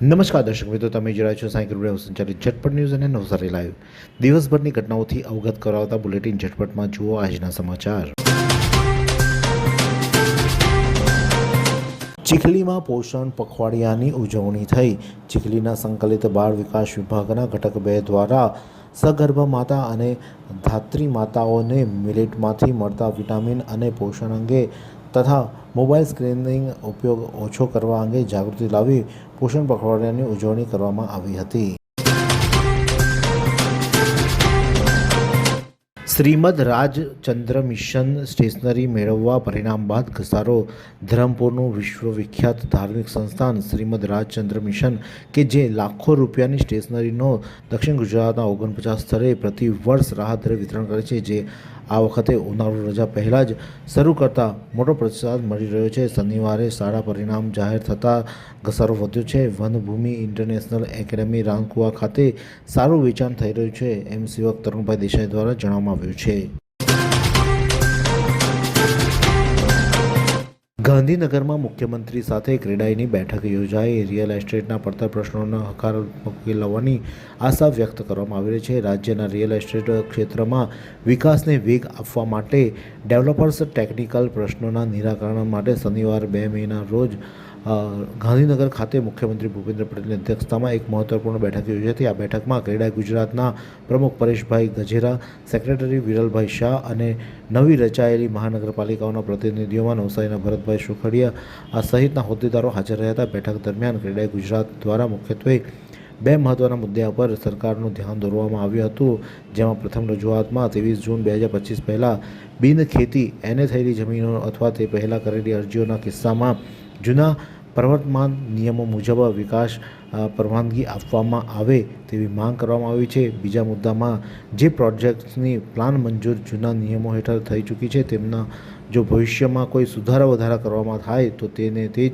નમસ્કાર દર્શક મિત્રો, તમે જોઈ રહ્યા છો સાંઈ ગુરુદેવ સંચાલિત ઝટપટ ન્યૂઝ અને નવસારી લાઈવ. દિવસભરની ઘટનાઓથી અવગત કરાવતા બુલેટિન ઝટપટમાં જુઓ આજના સમાચાર. ચીખલીમાં પોષણ પખવાડિયાની ઉજવણી થઈ. ચીખલીના સંકલિત બાળ વિકાસ વિભાગના ઘટક 2 દ્વારા સગર્ભા માતા અને ધાત્રી માતાઓને મિલેટમાંથી મળતા વિટામિન અને પોષણ અંગે તથા મોબાઈલ સ્ક્રીનિંગ ઉપયોગ ઓછો કરવા અંગે જાગૃતિ લાવી પોષણ પખવાડિયાની ઉજવણી કરવામાં આવી હતી. શ્રીમદ રાજચંદ્ર મિશન સ્ટેશનરી મેળવવા પરિણામ બાદ ઘસારો. ધરમપુરનું વિશ્વવિખ્યાત ધાર્મિક સંસ્થાન શ્રીમદ રાજચંદ્ર મિશન કે જે લાખો રૂપિયાની સ્ટેશનરીનો દક્ષિણ ગુજરાતના 49 સ્થળે પ્રતિ વર્ષ રાહત દરે વિતરણ કરે છે, જે આ વખતે ઉનાળુ રજા પહેલાં જ શરૂ કરતાં મોટો પ્રતિસાદ મળી રહ્યો છે. શનિવારે સારા પરિણામ જાહેર થતાં ઘસારો વધ્યો છે. વનભૂમિ ઇન્ટરનેશનલ એકેડેમી રાંકુવા ખાતે સારું વેચાણ થઈ રહ્યું છે, એમ સેવક તરુણભાઈ દેસાઈ દ્વારા જણાવવામાં આવ્યું છે. ગાંધીનગરમાં મુખ્યમંત્રી સાથે ક્રેડાઈની બેઠક યોજાઈ. રિયલ એસ્ટેટના પડતર પ્રશ્નોનો હકારાત્મક ઉકેલ લાવવાની આશા વ્યક્ત કરવામાં આવી રહી છે. રાજ્યના રિયલ એસ્ટેટ ક્ષેત્રમાં વિકાસને વેગ આપવા માટે ડેવલપર્સ ટેકનિકલ પ્રશ્નોના નિરાકરણ માટે શનિવાર 2 મેના રોજ ગાંધીનગર ખાતે મુખ્યમંત્રી ભૂપેન્દ્ર પટેલની અધ્યક્ષતામાં એક મહત્વપૂર્ણ બેઠક યોજાઈ હતી. આ બેઠકમાં ક્રેડાઈ ગુજરાતના પ્રમુખ પરેશભાઈ ગજેરા, સેક્રેટરી વિરલભાઈ શાહ અને નવી રચાયેલી મહાનગરપાલિકાઓના પ્રતિનિધિઓમાં નવસારીના ભરતભાઈ સુખડિયા સહિતના હોદ્દેદારો હાજર રહ્યા હતા. બેઠક દરમિયાન ક્રેડાઈ ગુજરાત દ્વારા મુખ્યત્વે 2 મહત્વના મુદ્દા પર સરકારનું ધ્યાન દોરવામાં આવ્યું હતું, જેમાં પ્રથમ રજૂઆતમાં 23 જૂન 2025 પહેલાં બિનખેતી એને થયેલી જમીનો અથવા તે પહેલાં કરેલી અરજીઓના કિસ્સામાં જૂના પ્રવર્તમાન નિયમો મુજબ વિકાસ પરવાનગી આપવામાં આવે તેવી માંગ કરવામાં આવી છે. બીજા મુદ્દામાં જે પ્રોજેક્ટ્સની પ્લાન મંજૂર જૂના નિયમો હેઠળ થઈ ચૂકી છે તેમના જો ભવિષ્યમાં કોઈ સુધારા વધારા કરવામાં થાય તો તેને તે જ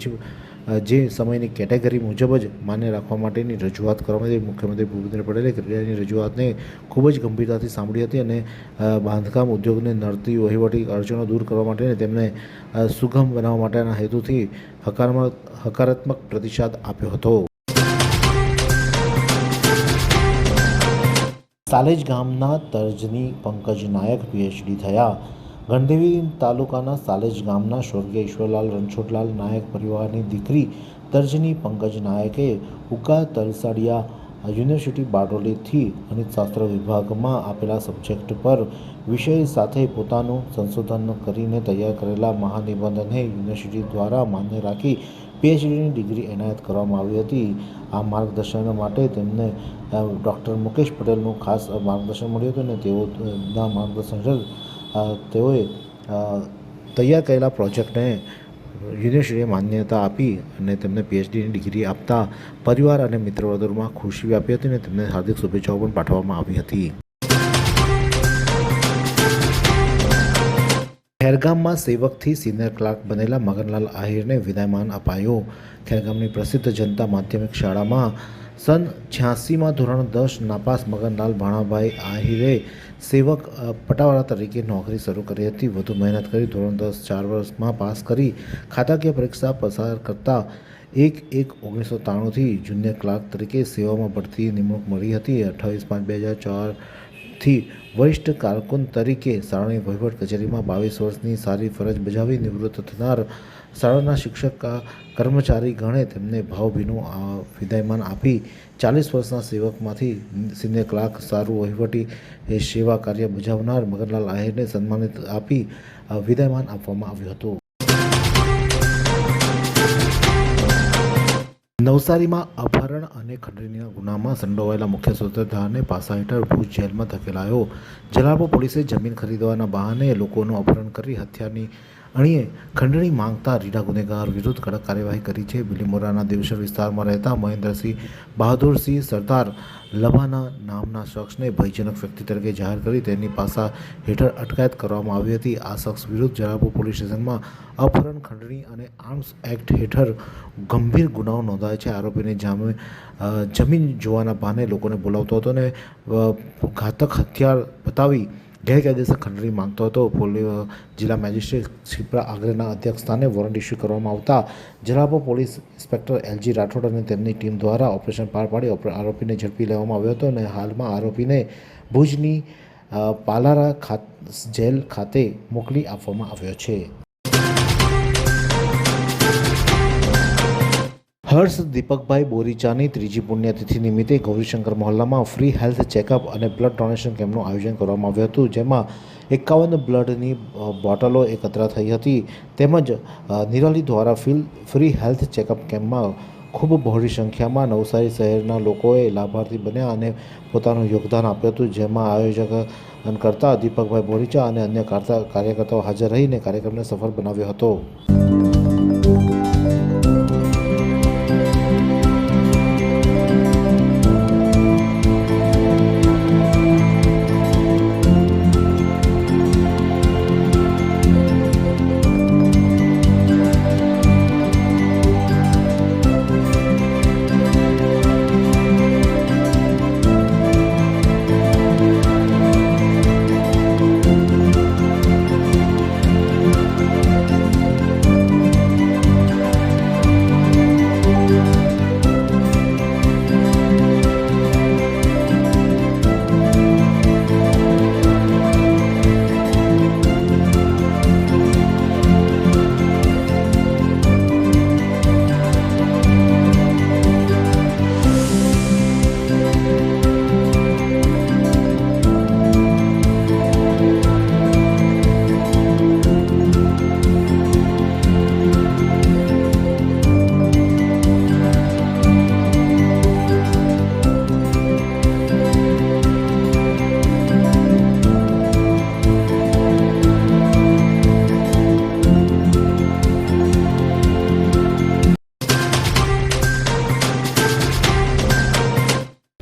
જે સમયની કેટેગરી મુજબ જ માન્ય રાખવા માટેની રજૂઆત કરવામાં આવી. મુખ્યમંત્રી ભૂપેન્દ્ર પટેલે ક્રેડાઈની રજૂઆતને ખૂબ જ ગંભીરતાથી સાંભળી હતી અને બાંધકામ ઉદ્યોગને નડતી વહીવટી અડચણો દૂર કરવા માટે અને તેમને સુગમ બનાવવા માટેના હેતુથી હકારાત્મક પ્રતિસાદ આપ્યો હતો. સાલેજ ગામના તર્જની પંકજ નાયક પીએચડી થયા. ગણદેવી તાલુકાના સાલેજ ગામના સ્વર્ગીય ઈશ્વરલાલ રણછોડલાલ નાયક પરિવારની દીકરી તર્જની પંકજ નાયકે ઉકા તલસાડિયા યુનિવર્સિટી બારડોલીથી ગણિતશાસ્ત્ર વિભાગમાં આપેલા સબ્જેક્ટ પર વિષય સાથે પોતાનું સંશોધન કરીને તૈયાર કરેલા મહાનિબંધને યુનિવર્સિટી દ્વારા માન્ય રાખી પીએચડીની ડિગ્રી એનાયત કરવામાં આવી હતી. આ માર્ગદર્શન માટે તેમને ડૉક્ટર મુકેશ પટેલનું ખાસ માર્ગદર્શન મળ્યું હતું અને તેઓના માર્ગદર્શન હેઠળ તેઓએ તૈયાર કરેલા પ્રોજેક્ટને યુનિવર્સિટીએ માન્યતા આપી અને તેમને પીએચડીની ડિગ્રી આપતા પરિવાર અને મિત્ર વર્તુળમાં ખુશી વ્યાપી હતી અને તેમને હાર્દિક શુભેચ્છાઓ પણ પાઠવવામાં આવી હતી. ખેરગામમાં સેવકથી સિનિયર ક્લાર્ક બનેલા મગનલાલ આહિરને વિદાયમાન અપાયું. ખેરગામની પ્રસિદ્ધ જનતા માધ્યમિક શાળામાં સન 86માં ધોરણ 10 નાપાસ મગનલાલ ભાણાભાઈ આહિરે સેવક પટાવાળા તરીકે નોકરી શરૂ કરી હતી. વધુ મહેનત કરી ધોરણ 10 4 વર્ષમાં પાસ કરી ખાતાકીય પરીક્ષા પસાર કરતા 1/1/1993થી જુનિયર ક્લાર્ક તરીકે સેવામાં બઢતી નિમણૂક મળી હતી. 28/5/2004થી વરિષ્ઠ કારકુન તરીકે શાળાની વહીવટ કચેરીમાં 22 વર્ષની સારી ફરજ બજાવી નિવૃત્ત થનાર શાળાના શિક્ષક કર્મચારી ગણે તેમને ભાવભીનું વિદાયમાન આપી 40 વર્ષના સેવકમાંથી સિનિયર ક્લાર્ક સારું વહીવટી સેવા કાર્ય બજાવનાર મગનલાલ આહિરને સન્માનિત આપી વિદાયમાન આપવામાં આવ્યું હતું. નવસારીમાં અપહરણ અને ખંડણીના ગુનામાં સંડોવાયેલા મુખ્ય સૂત્રધારને પાસા હેઠળ ભુજ જેલમાં ધકેલાયો. જલાલપુર પોલીસે જમીન ખરીદવાના બહાને લોકોનું અપહરણ કરી હથિયારની અણીએ ખંડણી માંગતા રીઢા ગુનેગાર વિરુદ્ધ કડક કાર્યવાહી કરી છે. બિલીમોરાના દેવસર વિસ્તારમાં રહેતા મહેન્દ્રસિંહ બહાદુરસિંહ સરદાર લભાના નામના શખ્સને ભયજનક વ્યક્તિ તરીકે જાહેર કરી તેની પાસા હેઠળ અટકાયત કરવામાં આવી હતી. આ શખ્સ વિરુદ્ધ જલાલપુર પોલીસ સ્ટેશનમાં અપહરણ, ખંડણી અને આર્મ્સ એક્ટ હેઠળ ગંભીર ગુનાઓ નોંધાયા છે. આરોપીને જમીન જોવાના બહાને લોકોને બોલાવતો હતો અને ઘાતક હથિયાર બતાવી ગેરકાયદેસર ખંડણી માંગતો હતો. જિલ્લા મેજિસ્ટ્રેટ શિપ્રા આગ્રેના અધ્યક્ષ સ્થાને વોરંટ ઇસ્યુ કરવામાં આવતા Jalalpor police inspector LG Rathod અને તેમની ટીમ દ્વારા ઓપરેશન પાર પાડી આરોપીને ઝડપી લેવામાં આવ્યો હતો અને હાલમાં આરોપીને ભુજની પાલારા જેલ ખાતે મોકલી આપવામાં આવ્યો છે. હર્ષ દીપકભાઈ બોરીચાની ત્રીજી પુણ્યતિથિ નિમિત્તે ગૌરીશંકર મહોલ્લામાં ફ્રી હેલ્થ ચેકઅપ અને બ્લડ ડોનેશન કેમ્પનું આયોજન કરવામાં આવ્યું હતું, જેમાં 51 બ્લડની બોટલો એકત્ર થઈ હતી. તેમજ નિરાલી દ્વારા ફ્રી હેલ્થ ચેકઅપ કેમ્પમાં ખૂબ બહોળી સંખ્યામાં નવસારી શહેરના લોકોએ લાભાર્થી બન્યા અને પોતાનું યોગદાન આપ્યું હતું, જેમાં આયોજન કરતા દીપકભાઈ બોરીચા અને અન્ય કાર્યકર્તાઓ હાજર રહીને કાર્યક્રમને સફળ બનાવ્યો હતો.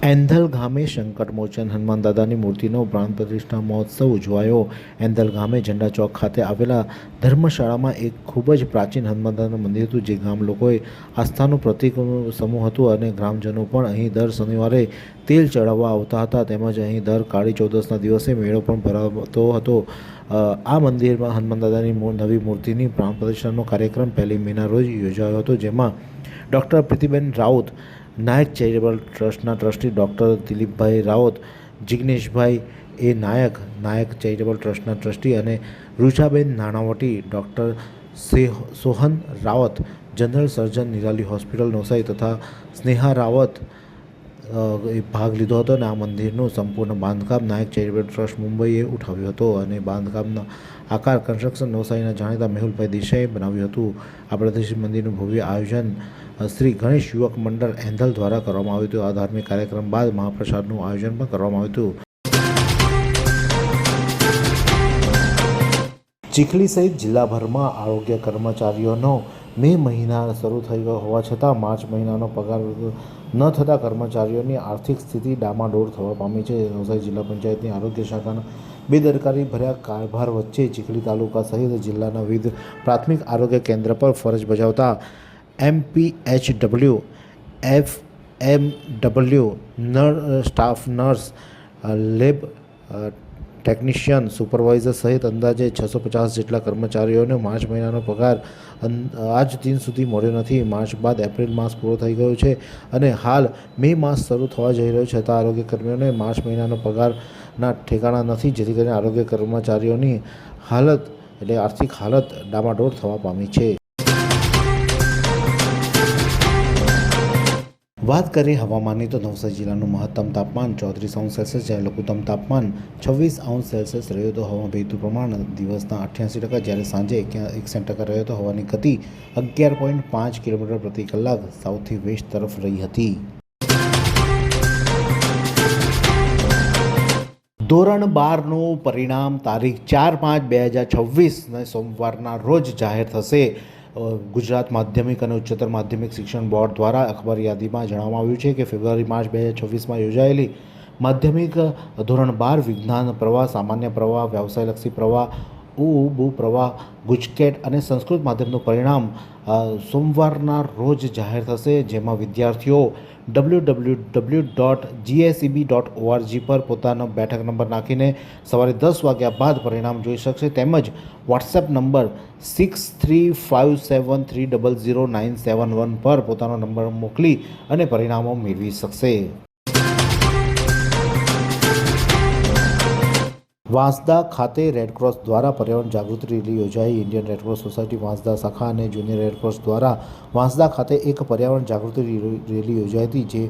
એંધલ ગામે સંકટમોચન હનુમાન દાદાની મૂર્તિનો પ્રાણ પ્રતિષ્ઠા મહોત્સવ ઉજવાયો. એંધલ ગામે ઝંડા ચોક ખાતે આવેલા ધર્મશાળામાં એક ખૂબ જ પ્રાચીન હનુમાન દાદાનું મંદિર હતું, જે ગામ લોકોએ આસ્થાનું પ્રતીકનું સમૂહ હતું અને ગ્રામજનો પણ અહીં દર શનિવારે તેલ ચડાવવા આવતા હતા. તેમજ અહીં દર કાળી ચૌદસના દિવસે મેળો પણ ભરાતો હતો. આ મંદિરમાં હનુમાન દાદાની નવી મૂર્તિની પ્રાણ પ્રતિષ્ઠાનો કાર્યક્રમ 1 મેના રોજ યોજાયો હતો, જેમાં ડૉક્ટર પ્રીતિબેન રાઉત, નાયક ચેરિટેબલ ટ્રસ્ટના ટ્રસ્ટી ડૉક્ટર દિલીપભાઈ રાઉત, જિગ્નેશભાઈ એ નાયક ચેરિટેબલ ટ્રસ્ટના ટ્રસ્ટી અને Ruchaben Nanavati, doctor Sohan Rawat, general surgeon Nirali hospital Navsari તથા સ્નેહા રાવત ભાગ લીધો હતો. અને આ મંદિરનું સંપૂર્ણ બાંધકામ નાયક ચેરિટેબલ ટ્રસ્ટ મુંબઈએ ઉઠાવ્યો હતો અને બાંધકામના આકાર કન્સ્ટ્રક્શન નવસારીના જાણીતા મેહુલભાઈ દેસાઈએ બનાવ્યું હતું. આ પ્રતિષ્ઠિત મંદિરનું ભવ્ય આયોજન શ્રી ગણેશ યુવક મંડળ એંધલ દ્વારા કરવામાં આવ્યું હતું. આ ધાર્મિક કાર્યક્રમ બાદ મહાપ્રસાદનું આયોજન પણ કરવામાં આવ્યું હતું. ચીખલી સહિત જિલ્લાભરમાં આરોગ્ય કર્મચારીઓનો મે મહિના શરૂ થઈ ગયો હોવા છતાં માર્ચ મહિનાનો પગાર ન થતાં કર્મચારીઓની આર્થિક સ્થિતિ ડામાડોળ થવા પામી છે. નવસારી જિલ્લા પંચાયતની આરોગ્ય શાખાના બેદરકારી ભર્યા કારભાર વચ્ચે ચીખલી તાલુકા સહિત જિલ્લાના વિવિધ પ્રાથમિક આરોગ્ય કેન્દ્ર પર ફરજ બજાવતા MPHW, FMW, staff nurse, lab technician, supervisor સહિત અંદાજે 650 જેટલા કર્મચારીઓને માર્ચ મહિનાનો પગાર આજ દિન સુધી મળ્યો નથી. માર્ચ બાદ એપ્રિલ માસ પૂરો થઈ ગયો છે અને હાલ મે માસ શરૂ થવા જઈ રહ્યો છે, છતાં આરોગ્ય કર્મીઓને માર્ચ મહિનાનો પગારના ઠેકાણા નથી, જેથી કરીને આરોગ્ય કર્મચારીઓની આર્થિક હાલત ડામાડોળ થવા પામી છે. વાત કરીએ હવામાનની તો નવસારી જિલ્લાનું મહત્તમ તાપમાન 34°C જ્યારે લઘુત્તમ તાપમાન 26°C રહ્યું હતું. હવામાં ભેજનું પ્રમાણ દિવસના 88%, જ્યારે સાંજે 61% રહ્યો હતો. હવાની ગતિ 11.5 કિલોમીટર પ્રતિ કલાક સાઉથથી વેસ્ટ તરફ રહી હતી. ધોરણ 12નું પરિણામ તારીખ 4/5/2026 સોમવારના રોજ જાહેર થશે. ગુજરાત માધ્યમિક અને ઉચ્ચતર માધ્યમિક શિક્ષણ બોર્ડ દ્વારા અખબાર યાદીમાં જણાવવામાં આવ્યું છે કે ફેબ્રુઆરી-માર્ચ 2026માં યોજાયેલી માધ્યમિક ધોરણ 12 વિજ્ઞાન પ્રવાહ, સામાન્ય પ્રવાહ, વ્યવસાયલક્ષી પ્રવાહ, બુ પ્રવાહ ગુજકેટ અને સંસ્કૃત માધ્યમનું પરિણામ સોમવારના રોજ જાહેર થશે, જેમાં વિદ્યાર્થીઓ www.gseb.org પર પોતાનો બેઠક નંબર નાખીને સવારે 10 વાગ્યા બાદ પરિણામ જોઈ શકશે. તેમજ વોટ્સએપ નંબર 6357300971 પર પોતાનો નંબર મોકલી અને પરિણામો મેળવી શકશે. વાંસદા ખાતે રેડક્રોસ દ્વારા પર્યાવરણ જાગૃતિ રેલી યોજાઈ. ઇન્ડિયન રેડક્રોસ સોસાયટી વાંસદા શાખા અને જુનિયર રેડક્રોસ દ્વારા વાંસદા ખાતે એક પર્યાવરણ જાગૃતિ રેલી યોજાઈ હતી, જે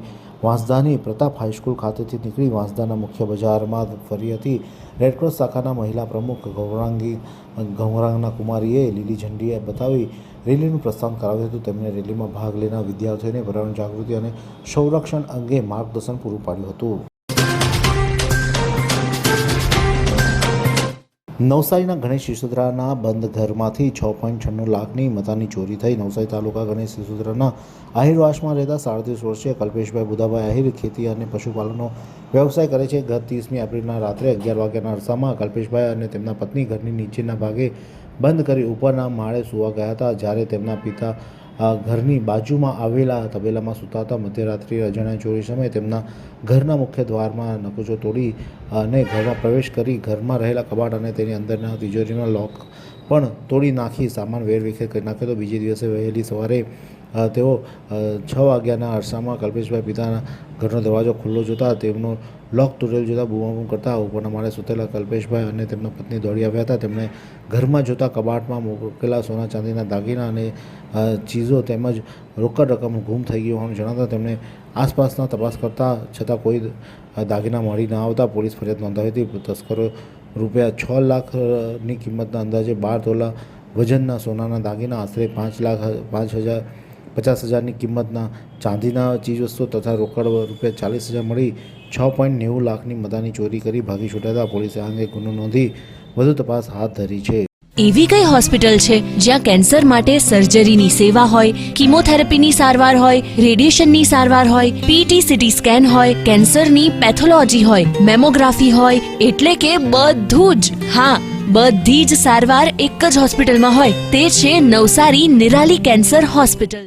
વાંસદાની પ્રતાપ હાઈસ્કૂલ ખાતેથી નીકળી વાંસદાના મુખ્ય બજારમાં ફરી હતી. રેડક્રોસ શાખાના મહિલા પ્રમુખ ગૌરાંગના કુમારીએ લીલી ઝંડી બતાવી રેલીનું પ્રસ્થાન કરાવ્યું હતું. તેમણે રેલીમાં ભાગ લેનાર વિદ્યાર્થીઓને પર્યાવરણ જાગૃતિ અને સંરક્ષણ અંગે માર્ગદર્શન પૂરું પાડ્યું હતું. નવસારીના ગણેશ સિસોદરાના બંધ ઘરમાંથી 6.96 લાખની મતાની ચોરી થઈ. નવસારી તાલુકા ગણેશ સિસોદરાના આહિરવાસમાં રહેતા 37 વર્ષીય કલ્પેશભાઈ બુધાભાઈ આહિર ખેતી અને પશુપાલનનો વ્યવસાય કરે છે. ગત 30મી એપ્રિલના રાત્રે 11 વાગ્યાના અરસામાં કલ્પેશભાઈ અને તેમના પત્ની ઘરની નીચેના ભાગે બંધ કરી ઉપરના માળે સૂવા ગયા હતા, જ્યારે તેમના પિતા ઘરની બાજુમાં આવેલા તબેલામાં સૂતા હતા. મધ્યરાત્રિએ અજાણ્યા ચોરી સમયે તેમના ઘરના મુખ્ય દ્વારમાં નકુચો તોડી અને ઘરમાં પ્રવેશ કરી ઘરમાં રહેલા કબાટ અને તેની અંદરના તિજોરીના લોક પણ તોડી નાખી સામાન વેરવિખેર કરી નાખ્યો હતો. બીજે દિવસે વહેલી સવારે તેઓ 6 વાગ્યાના અરસામાં કલ્પેશભાઈ પિતાના ઘરનો દરવાજો ખુલ્લો જોતા તેમનો લોક તોડેલો જોતા બૂમાબૂમ કરતા ઉપરના માળે સૂતેલા કલ્પેશભાઈ અને તેમના પત્ની દોડી આવ્યા હતા. તેમણે ઘરમાં જોતા કબાટમાં મૂકેલા સોના ચાંદીના દાગીના અને ચીજો તેમજ રોકડ રકમ ગુમ થઈ ગઈ હોવાનું જણાવતા તેમણે આસપાસના તપાસ કરતા છતાં કોઈ દાગીના મળી ન આવતા પોલીસ ફરિયાદ નોંધાવી હતી. તસ્કરો રૂપિયા 6 લાખની કિંમતના અંદાજે 12 તોલા વજનના સોનાના દાગીના, આશરે 5,50,000ની કિંમતના ચાંદીના ચીજવસ્તુઓ તથા રોકડ રૂપિયા 40,000 મળી 6.90 લાખની મતાની ચોરી કરી ભાગી છૂટ્યા હતા. પોલીસે આ અંગે ગુનો નોંધી વધુ તપાસ હાથ ધરી છે. એવી કઈ હોસ્પિટલ છે જ્યાં કેન્સર માટે સર્જરીની સેવા હોય, કીમોથેરાપીની સારવાર હોય, રેડિયેશનની સારવાર હોય, પીટી સીટી સ્કેન હોય, કેન્સરની પેથોલોજી હોય, મેમોગ્રાફી હોય, એટલે કે બધું જ. હા, બધી જ સારવાર એક જ હોસ્પિટલમાં હોય. તે છે નવસારી નિરાલી કેન્સર હોસ્પિટલ.